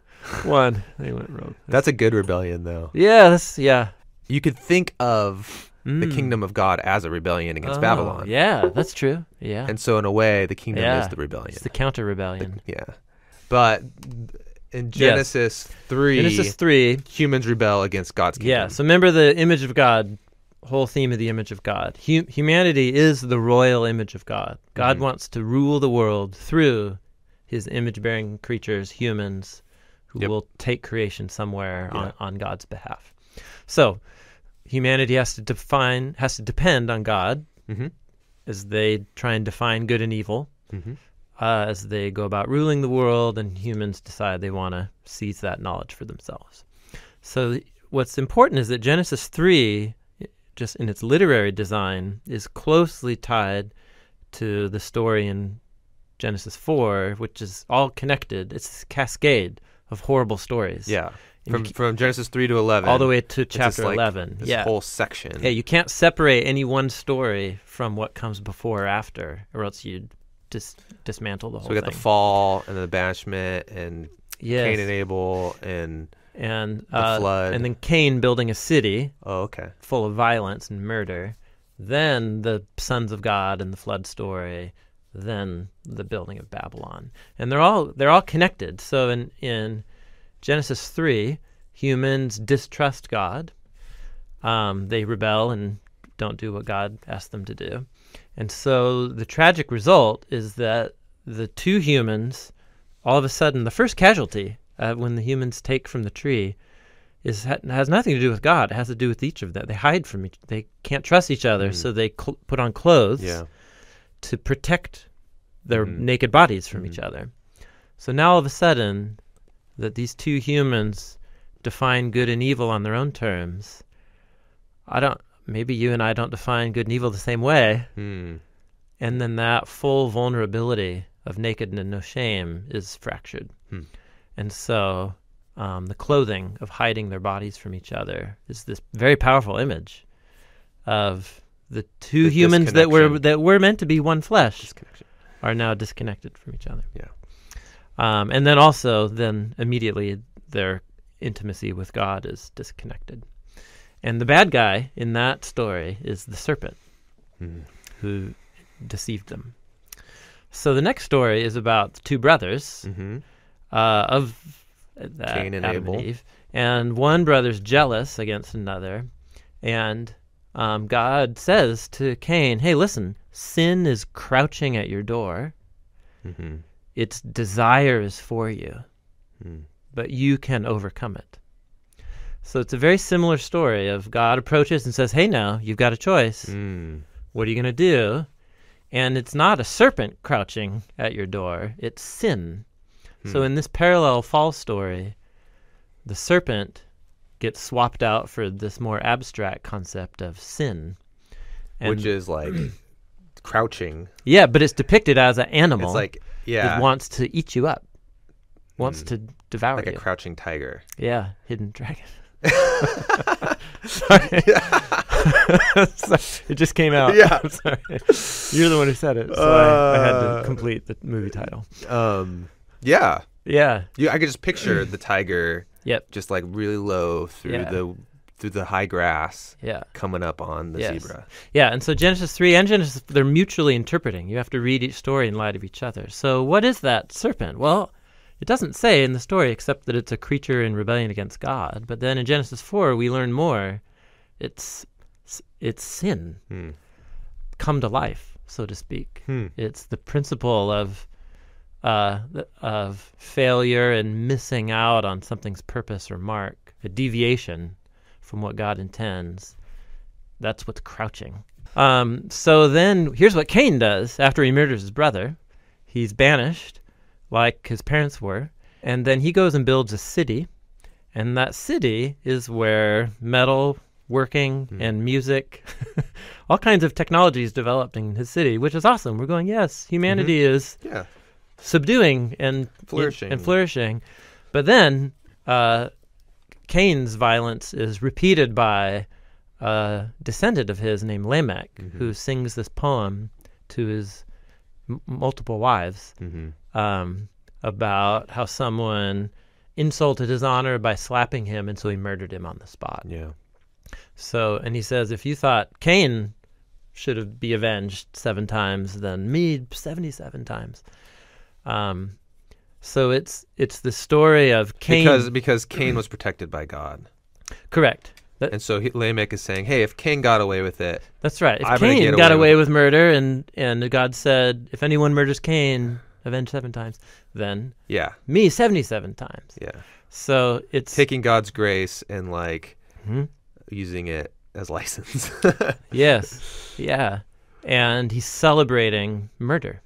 one. They went rogue. That's a good rebellion, though. Yeah, You could think of the kingdom of God as a rebellion against Babylon. Yeah, that's true. Yeah. And so in a way, the kingdom is the rebellion. It's the counter-rebellion. But in Genesis 3, humans rebel against God's kingdom. Yeah, so remember the image of God, whole theme of the image of God. Humanity is the royal image of God. God wants to rule the world through his image-bearing creatures, humans, who will take creation somewhere on God's behalf. So humanity has to depend on God as they try and define good and evil. As they go about ruling the world, and humans decide they want to seize that knowledge for themselves. So what's important is that Genesis 3, just in its literary design, is closely tied to the story in Genesis 4, which is all connected. It's a cascade of horrible stories. Yeah. From Genesis 3 to 11. All the way to chapter 11. This whole section. Yeah, you can't separate any one story from what comes before or after, or else you'd dismantle the whole thing. So we got the fall and the banishment and Cain and Abel and the flood. And then Cain building a city full of violence and murder. Then the sons of God and the flood story. Then the building of Babylon. And they're all connected. So in Genesis 3, humans distrust God. They rebel and don't do what God asked them to do. And so the tragic result is that the two humans, all of a sudden, the first casualty when the humans take from the tree has nothing to do with God. It has to do with each of them. They hide from each. They can't trust each other, so they put on clothes to protect their naked bodies from each other. So now all of a sudden, that these two humans define good and evil on their own terms. Maybe you and I don't define good and evil the same way. And then that full vulnerability of naked and no shame is fractured. And so the clothing of hiding their bodies from each other is this very powerful image of the two humans that were meant to be one flesh are now disconnected from each other. And then also, immediately their intimacy with God is disconnected. And the bad guy in that story is the serpent who deceived them. So the next story is about the two brothers of Cain and Adam Abel. and Eve. And one brother's jealous against another. And God says to Cain, hey, listen, sin is crouching at your door. Its desire is for you, but you can overcome it. So it's a very similar story of God approaches and says, hey, now, you've got a choice. What are you going to do? And it's not a serpent crouching at your door. It's sin. So in this parallel fall story, the serpent gets swapped out for this more abstract concept of sin. Which is like crouching. Yeah, but it's depicted as an animal. It's like, that wants to eat you up, wants to devour like you. a crouching tiger. Yeah, hidden dragon. Sorry. It just came out. Yeah. I'm sorry. You're the one who said it, so I had to complete the movie title. Yeah. Yeah. I could just picture the tiger Yep. just like really low through the high grass coming up on the zebra. Yeah, and so Genesis 3 and Genesis, they're mutually interpreting. You have to read each story in light of each other. So what is that serpent? Well, it doesn't say in the story except that it's a creature in rebellion against God. But then in Genesis 4, we learn more. It's sin come to life, so to speak. It's the principle of failure and missing out on something's purpose or mark, a deviation from what God intends. That's what's crouching. So then here's what Cain does after he murders his brother. He's banished like his parents were, and then he goes and builds a city, and that city is where metal working and music, all kinds of technologies developed in his city, which is awesome. We're going, yes, humanity is subduing and flourishing. But then Cain's violence is repeated by a descendant of his named Lamech, who sings this poem to his multiple wives about how someone insulted his honor by slapping him, and so he murdered him on the spot. So, and he says, if you thought Cain should be avenged 7 times, then me 77 times. So it's the story of Cain because Cain was protected by God. Correct. And so Lamech is saying, hey, if Cain got away with it, that's right. If Cain got away with murder, and God said, if anyone murders Cain, avenge 7 times, then me 77 times. So it's taking God's grace and like using it as license. Yes. Yeah. And he's celebrating murder.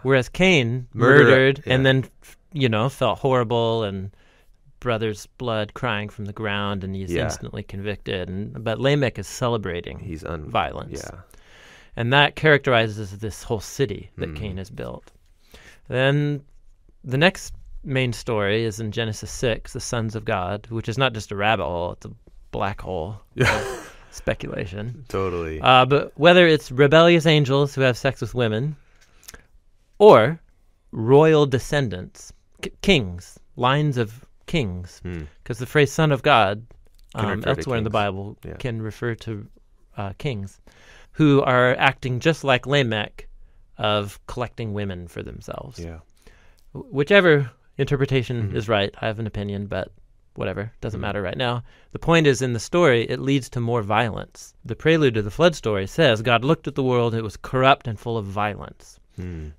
Whereas Cain murdered and then, felt horrible and brother's blood crying from the ground, and he's instantly convicted. But Lamech is celebrating violence. And that characterizes this whole city that Cain has built. Then the next main story is in Genesis 6, the sons of God, which is not just a rabbit hole, it's a black hole. Speculation. Totally. But whether it's rebellious angels who have sex with women or royal descendants, kings, lines of kings, because the phrase son of God elsewhere in the Bible can refer to kings who are acting just like Lamech of collecting women for themselves. Whichever interpretation is right, I have an opinion, but whatever, doesn't matter right now. The point is, in the story, it leads to more violence. The prelude to the flood story says, God looked at the world, it was corrupt and full of violence.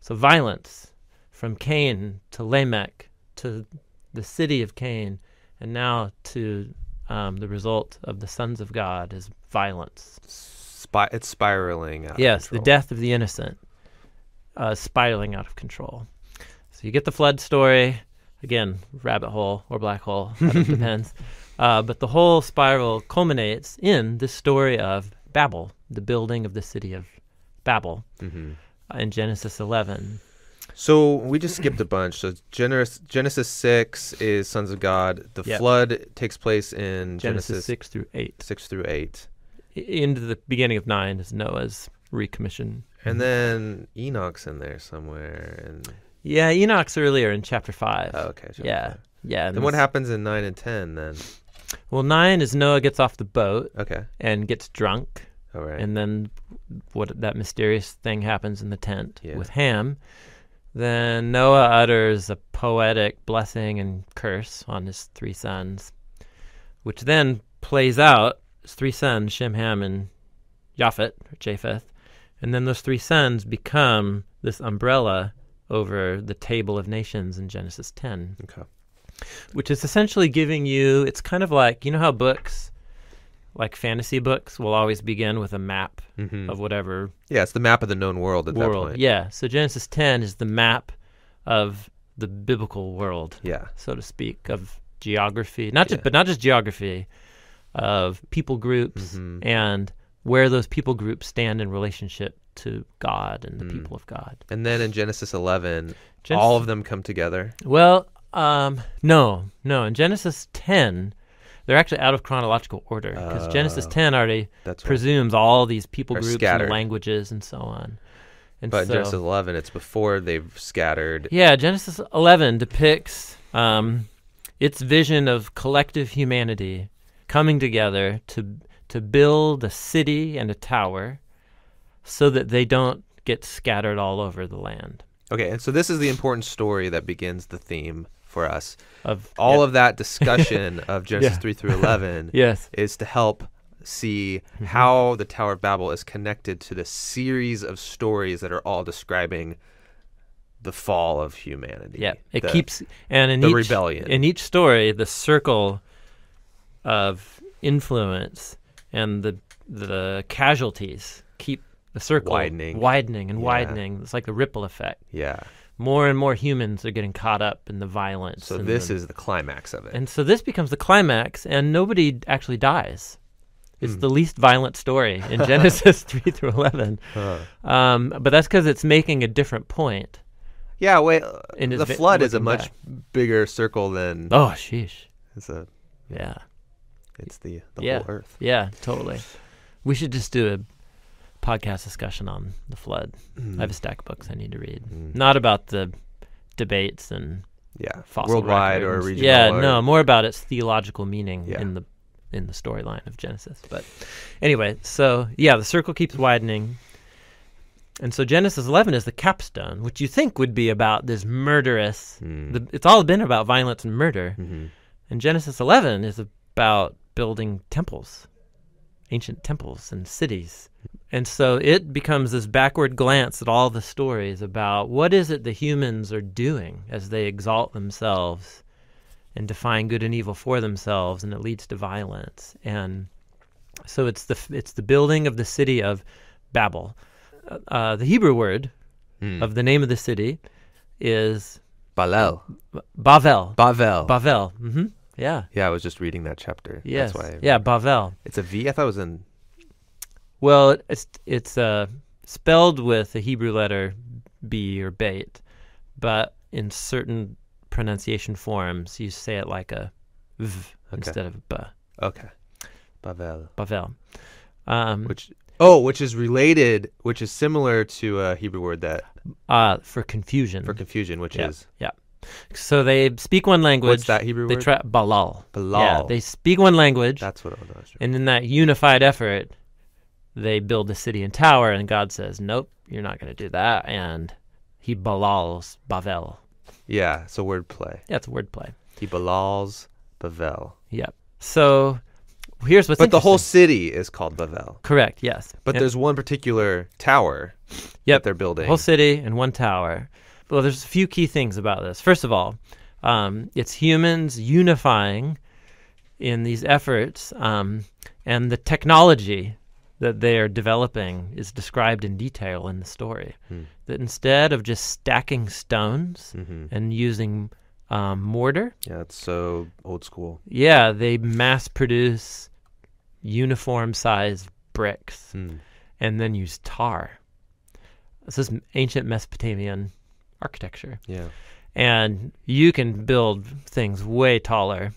So violence, from Cain to Lamech to the city of Cain, and now to the result of the sons of God is violence. It's spiraling out Yes, of control. the death of the innocent, spiraling out of control. So you get the flood story, again, rabbit hole or black hole, it depends. But the whole spiral culminates in the story of Babel, the building of the city of Babel, in Genesis 11. So we just skipped a bunch. So Genesis 6 is sons of God. The flood takes place in Genesis 6 through 8. 6 through 8. Into the beginning of 9 is Noah's recommission. And then Enoch's in there somewhere. And Yeah, Enoch's earlier in chapter 5. oh, okay. Chapter Yeah. 5. Yeah. Then what happens in 9 and 10 then? Well, 9 is Noah gets off the boat Okay. and gets drunk. All right. And then that mysterious thing happens in the tent Yeah. with Ham. Then Noah utters a poetic blessing and curse on his 3 sons, which then plays out. His 3 sons, Shem, Ham, and Japheth. And then those 3 sons become this umbrella over the table of nations in Genesis 10. Okay. Which is essentially giving you, it's kind of like, you know how books, like fantasy books, will always begin with a map of whatever Yeah, it's the map of the known world at that world. point. Yeah, so Genesis 10 is the map of the biblical world, Yeah. so to speak, of geography, but not just geography, of people groups and where those people groups stand in relationship to God and the people of God. And then in Genesis 11, all of them come together. Well, no. In Genesis 10, they're actually out of chronological order because Genesis 10 already That's right. presumes all these people Are groups scattered. and languages and so on. And But in so, Genesis 11, it's before they've scattered. yeah, Genesis 11 depicts its vision of collective humanity coming together to build a city and a tower so that they don't get scattered all over the land. Okay, and so this is the important story that begins the theme for us. Of All of that discussion of Genesis 3 through 11 yes, is to help see how the Tower of Babel is connected to the series of stories that are all describing the fall of humanity. yeah, it the- keeps and in the each rebellion. in each story the circle of influence and the casualties keep the circle Widening. and Yeah. widening. It's like the ripple effect. Yeah. More and more humans are getting caught up in the violence. So and this the- is the climax of it. and so this becomes the climax, and nobody actually dies. It's the least violent story in Genesis 3 through 11. But that's because it's making a different point. Yeah, wait. In his The vi- flood is a looking much back. bigger circle than Oh, sheesh. it's Yeah. the Yeah. whole earth. Yeah, totally. We should just do a podcast discussion on the flood. I have a stack of books I need to read. Not about the debates and Yeah. fossil Worldwide or records. regional. Yeah, or- no, more about its theological meaning Yeah. in the storyline of Genesis. But anyway, so yeah, the circle keeps widening. And so Genesis 11 is the capstone, which you think would be about this murderous, it's all been about violence and murder. And Genesis 11 is about building temples, ancient temples and cities. And so it becomes this backward glance at all the stories about what is it the humans are doing as they exalt themselves and define good and evil for themselves, and it leads to violence. And so it's the building of the city of Babel. The Hebrew word of the name of the city is Balel. Bavel. Bavel. Bavel. Yeah. Yeah, I was just reading that chapter. Yes. That's why. Yeah, Bavel. It's a V. I thought it was in. Well, it's spelled with the Hebrew letter B or bait, but in certain pronunciation forms, you say it like a v instead of a b. Okay. Bavel. Bavel. Which is related, which is similar to a Hebrew word that For confusion. for confusion, which is Yeah. So they speak one language. what's that Hebrew They word? try Balal. Balal. Yeah, they speak one language, That's what I was. and in that unified effort, they build a city and tower, and God says, nope, you're not going to do that, and he balals Bavel. Yeah, so wordplay. Yeah, it's a wordplay. He balals Bavel. Yep. So here's what's But the whole interesting. city is called Bavel. Correct, yes. But And- there's one particular tower Yep. that they're building. whole city and one tower. Well, there's a few key things about this. First of all, it's humans unifying in these efforts, and the technology that they are developing is described in detail in the story. That instead of just stacking stones and using mortar, Yeah, it's so old school. they mass produce uniform-sized bricks and then use tar. This is ancient Mesopotamian architecture. Yeah. And you can build things way taller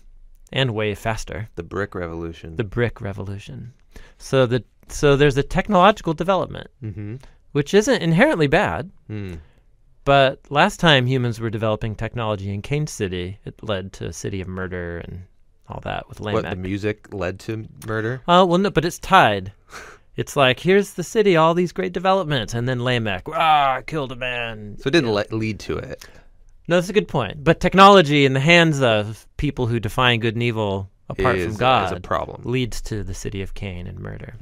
and way faster. The brick revolution. The brick revolution. So there's a technological development, which isn't inherently bad. But last time humans were developing technology in Cane City, it led to a city of murder and all that with Lamech. What, the music led to murder? Well, no, but it's tied. It's like, here's the city, all these great developments, and then Lamech, killed a man. So it didn't lead to it. No, that's a good point. But technology in the hands of people who define good and evil apart from God is a problem. leads to the city of Cain and murder.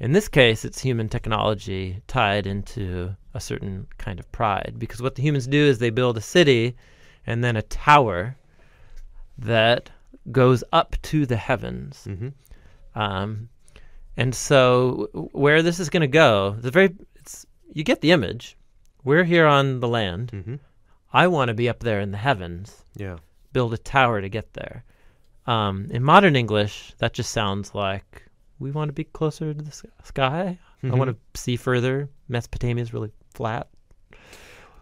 In this case, it's human technology tied into a certain kind of pride. Because what the humans do is they build a city and then a tower that goes up to the heavens. And so where this is going to go, you get the image. We're here on the land. I want to be up there in the heavens. Yeah. Build a tower to get there. In modern English, that just sounds like we want to be closer to the sky. I want to see further. Mesopotamia is really flat.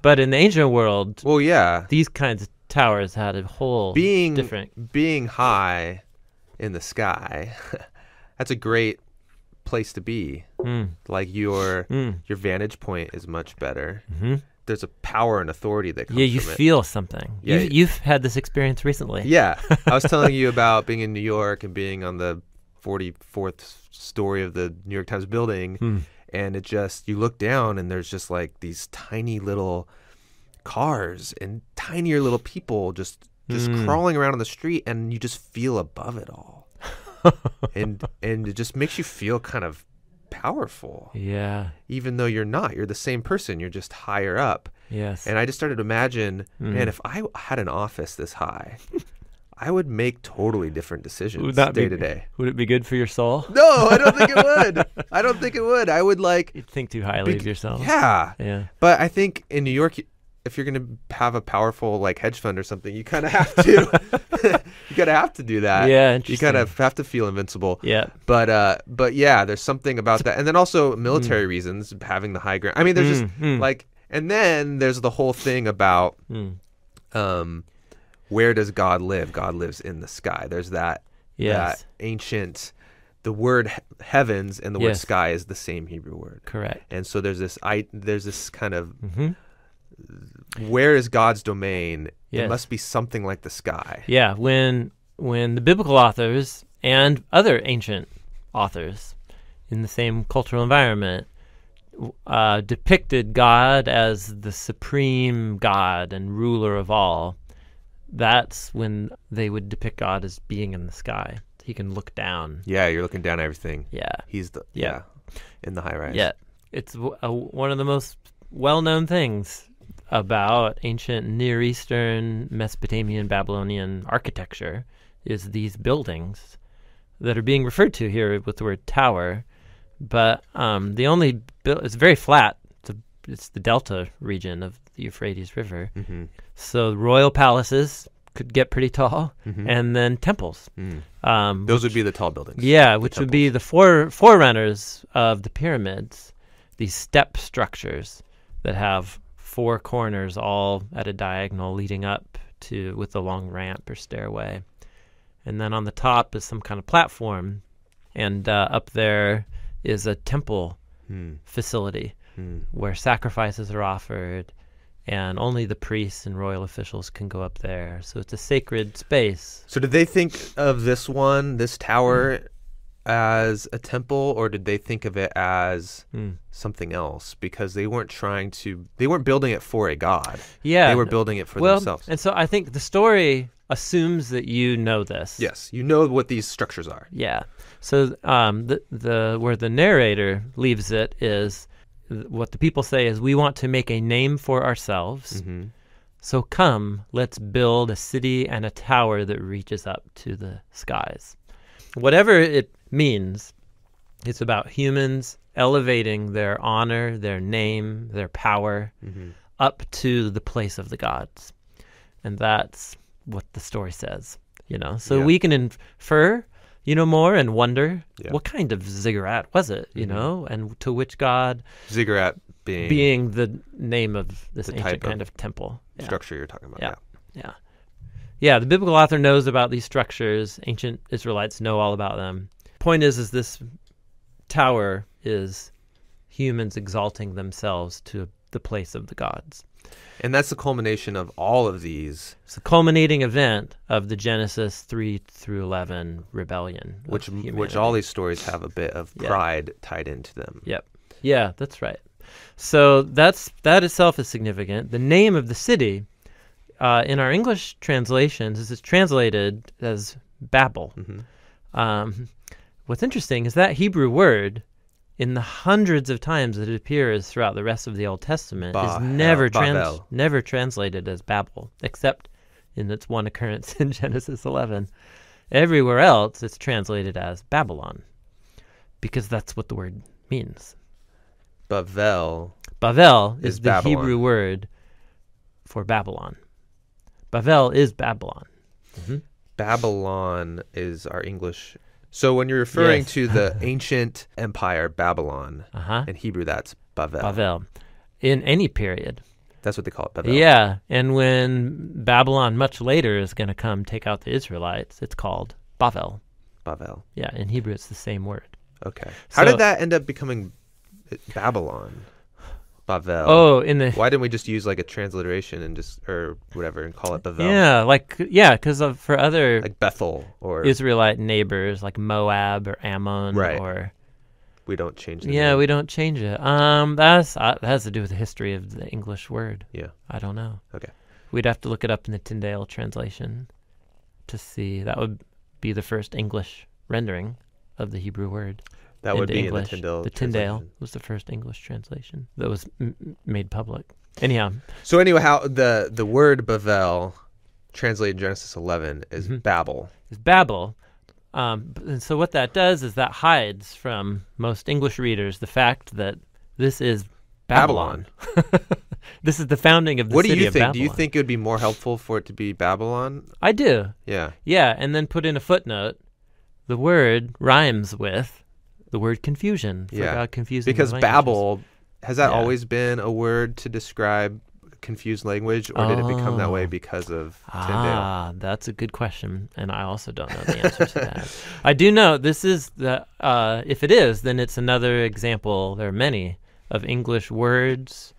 But in the ancient world, Well, yeah. these kinds of towers had a whole different... Being high in the sky, that's a great place to be. Like your vantage point is much better. There's a power and authority that comes you from it. feel something. Yeah. You've had this experience recently. Yeah. I was telling you about being in New York and being on the 44th story of the New York Times building. And it just, you look down and there's just like these tiny little cars and tinier little people just crawling around on the street, and you just feel above it all. and it just makes you feel kind of powerful. Yeah. Even though you're not. You're the same person. You're just higher up. Yes. And I just started to imagine, man, if I had an office this high, I would make totally different decisions day to day. Would it be good for your soul? No, I don't think it would. I don't think it would. I would You'd think too highly of yourself. Yeah. Yeah. But I think in New York, if you're going to have a powerful like hedge fund or something, you kind of have to. You kind of have to do that. Yeah, You interesting. kind of have to feel invincible. Yeah. But yeah, there's something about that, and then also military reasons, having the high ground. I mean, there's just like, and then there's the whole thing about, where does God live? God lives in the sky. There's that. Yes. That ancient. The word heavens and the word Yes. sky is the same Hebrew word. Correct. And so there's this kind of where is God's domain? Yes. It must be something like the sky. Yeah. When the biblical authors and other ancient authors in the same cultural environment depicted God as the supreme God and ruler of all, that's when they would depict God as being in the sky. He can look down. Yeah, you're looking down at everything. Yeah. He's Yeah. in the high rise. Yeah. It's one of the most well-known things about ancient Near Eastern, Mesopotamian, Babylonian architecture is these buildings that are being referred to here with the word tower. But the only it's very flat. It's the delta region of the Euphrates River. So royal palaces could get pretty tall, and then temples. Those would be the tall buildings. Yeah, which would be the forerunners of the pyramids, these step structures that have four corners all at a diagonal leading up to with a long ramp or stairway. And then on the top is some kind of platform, and up there is a temple facility where sacrifices are offered, and only the priests and royal officials can go up there. So it's a sacred space. So did they think of this tower, as a temple, or did they think of it as something else? Because they weren't building it for a god. Yeah. They were building it for themselves. And so I think the story assumes that you know this. Yes, you know what these structures are. Yeah. So the where the narrator leaves it is what the people say is, we want to make a name for ourselves. Mm-hmm. So come, let's build a city and a tower that reaches up to the skies. Whatever it means, it's about humans elevating their honor, their name, their power up to the place of the gods. And that's what the story says, So we can infer, more and wonder what kind of ziggurat was it, and to which god. Ziggurat being the name of this ancient kind of temple. Structure you're talking about. Yeah, the biblical author knows about these structures. Ancient Israelites know all about them. Point is this tower is humans exalting themselves to the place of the gods. And that's the culmination of all of these. It's the culminating event of the Genesis 3 through 11 rebellion. Which all these stories have a bit of pride tied into them. Yep. Yeah, that's right. So that itself is significant. The name of the city, in our English translations, is translated as Babel. Mm-hmm. What's interesting is that Hebrew word, in the hundreds of times that it appears throughout the rest of the Old Testament, is never translated as Babel, except in its one occurrence in Genesis 11. Everywhere else, it's translated as Babylon, because that's what the word means. Bavel is the Babylon. Hebrew word for Babylon. Bavel is Babylon. Mm-hmm. Babylon is our English. So when you're referring to the ancient empire Babylon, in Hebrew that's Bavel. Bavel. In any period. That's what they call it, Bavel. Yeah, and when Babylon much later is going to come take out the Israelites, it's called Bavel. Bavel. Yeah, in Hebrew it's the same word. Okay. How did that end up becoming Babylon? Bavel. Oh, why didn't we just use like a transliteration and or whatever and call it Bavel? Yeah, because for other like Bethel or Israelite neighbors like Moab or Ammon, right? Or we don't change the name. We don't change it. That has to do with the history of the English word. Yeah, I don't know. Okay, we'd have to look it up in the Tyndale translation to see. That would be the first English rendering of the Hebrew word. That would be English. In the Tyndale. The Tyndale was the first English translation that was made public. Anyhow. So anyway, how the word Bavel, translated in Genesis 11, is Babel. It's Babel. And so what that does is that hides from most English readers the fact that this is Babylon. This is the founding of the city of Babylon. What do you think? Do you think it would be more helpful for it to be Babylon? I do. Yeah. Yeah, and then put in a footnote, the word rhymes with the word confusion. Confusing because Babel, has that always been a word to describe confused language, or did it become that way because of Tyndale? That's a good question, and I also don't know the answer to that. I do know this is if it is, then it's another example, there are many, of English words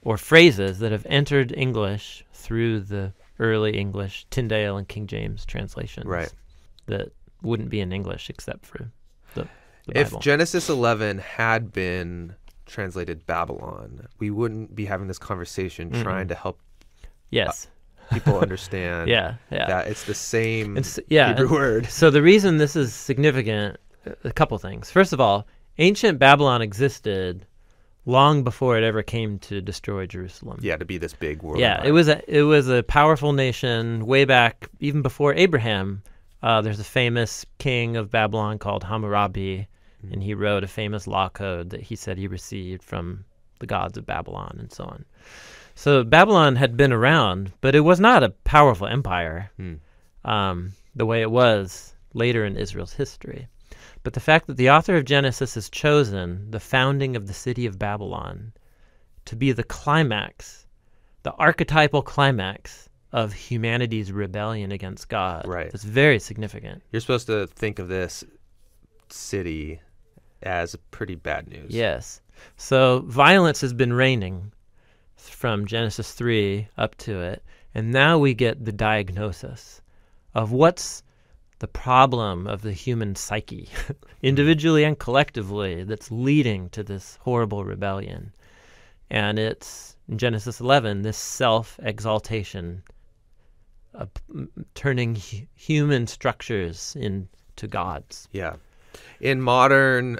or phrases that have entered English through the early English, Tyndale and King James translations. Right. That wouldn't be in English except for the If Bible. Genesis 11 had been translated Babylon, we wouldn't be having this conversation trying to help people understand that it's the same Hebrew word. So the reason this is significant, a couple things. First of all, ancient Babylon existed long before it ever came to destroy Jerusalem. Yeah, to be this big world. Yeah, it was a powerful nation way back, even before Abraham. There's a famous king of Babylon called Hammurabi, and he wrote a famous law code that he said he received from the gods of Babylon and so on. So Babylon had been around, but it was not a powerful empire the way it was later in Israel's history. But the fact that the author of Genesis has chosen the founding of the city of Babylon to be the climax, the archetypal climax of humanity's rebellion against God. Right. It's very significant. You're supposed to think of this city as pretty bad news. Yes. So violence has been reigning from Genesis 3 up to it, and now we get the diagnosis of what's the problem of the human psyche, individually and collectively, that's leading to this horrible rebellion. And it's, in Genesis 11, this self-exaltation turning human structures into gods. Yeah. In modern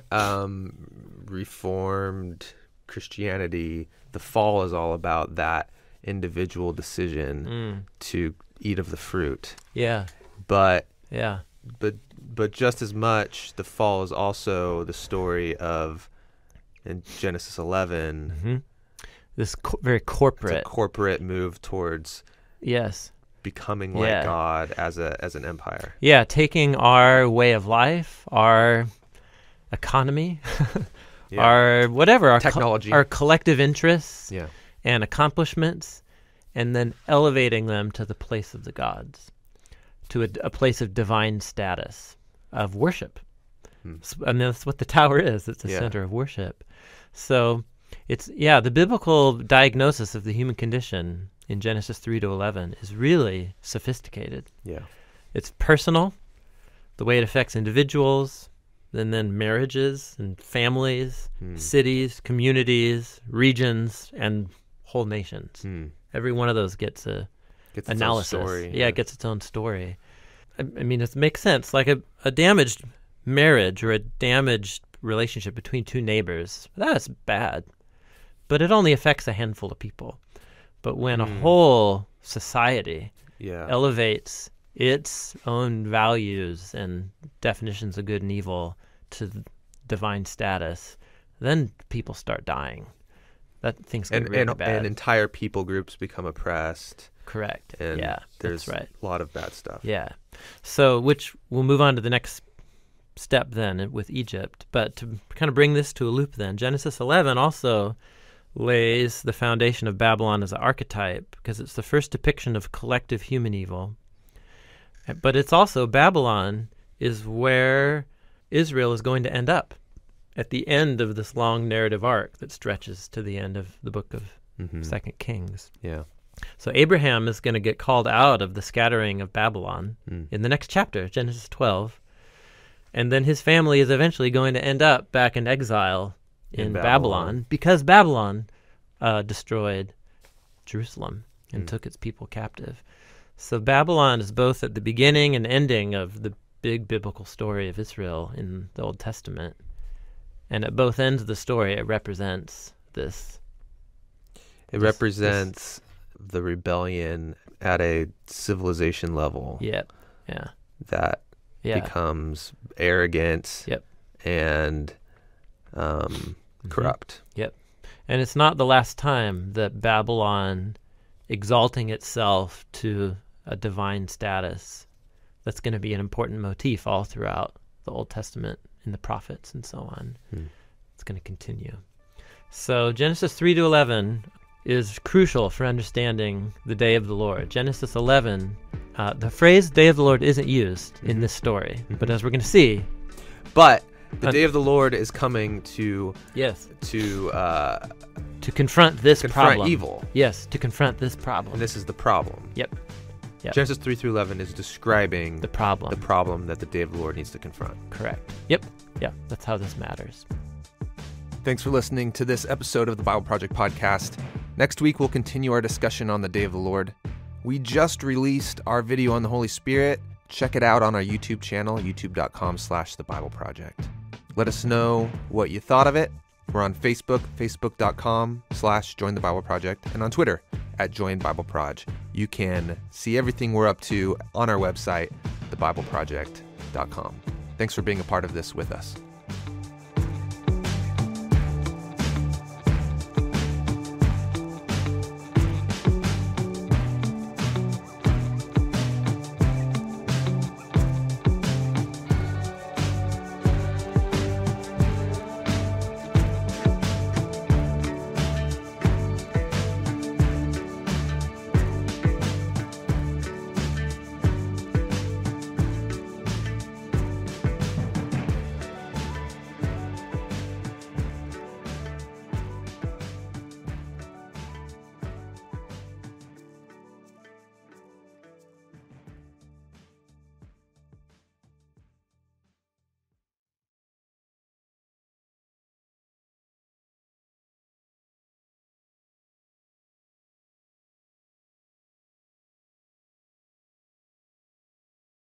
Reformed Christianity, the fall is all about that individual decision to eat of the fruit. Yeah. But Yeah. but just as much, the fall is also the story of, in Genesis 11, this very corporate, it's a corporate move towards yes, becoming like God as an empire. Yeah, taking our way of life, our economy, our whatever, our technology, our collective interests yeah, and accomplishments, and then elevating them to the place of the gods, to a place of divine status, of worship. And that's what the tower is. It's the center of worship. So it's, the biblical diagnosis of the human condition in Genesis 3-11 is really sophisticated. Yeah. It's personal, the way it affects individuals, and then marriages and families, cities, communities, regions, and whole nations. Every one of those gets analysis. Its own story. It gets its own story. I mean, it makes sense. Like a damaged marriage or a damaged relationship between two neighbors, that's bad. But it only affects a handful of people. But when a whole society elevates its own values and definitions of good and evil to divine status, then people start dying. That things get really bad. And entire people groups become oppressed. Correct. And there's that's right. a lot of bad stuff. Yeah. So, which we'll move on to the next step then with Egypt. But to kind of bring this to a loop then, Genesis 11 also lays the foundation of Babylon as an archetype because it's the first depiction of collective human evil. But it's also, Babylon is where Israel is going to end up at the end of this long narrative arc that stretches to the end of the book of 2 Kings. Yeah. So Abraham is going to get called out of the scattering of Babylon in the next chapter, Genesis 12. And then his family is eventually going to end up back in exile in Babylon because Babylon destroyed Jerusalem and took its people captive. So Babylon is both at the beginning and ending of the big biblical story of Israel in the Old Testament. And at both ends of the story, it represents this. It represents the rebellion at a civilization level. Yep. Yeah. That becomes arrogant and corrupt. Yep. And it's not the last time that Babylon exalting itself to a divine status. That's going to be an important motif all throughout the Old Testament in the prophets and so on. It's going to continue. So Genesis 3-11 is crucial for understanding the day of the Lord. Genesis 11, the phrase day of the Lord isn't used in this story, but as we're going to see. But the day of the Lord is coming to confront this problem. Evil. Yes, to confront this problem. And this is the problem. Yep. Genesis 3-11 is describing the problem that the day of the Lord needs to confront. Correct. Yep. Yeah, that's how this matters. Thanks for listening to this episode of the Bible Project Podcast. Next week, we'll continue our discussion on the day of the Lord. We just released our video on the Holy Spirit. Check it out on our YouTube channel, youtube.com/thebibleproject. Let us know what you thought of it. We're on Facebook, facebook.com/Join the Bible Project, and on Twitter @JoinBibleProj. You can see everything we're up to on our website, thebibleproject.com. Thanks for being a part of this with us.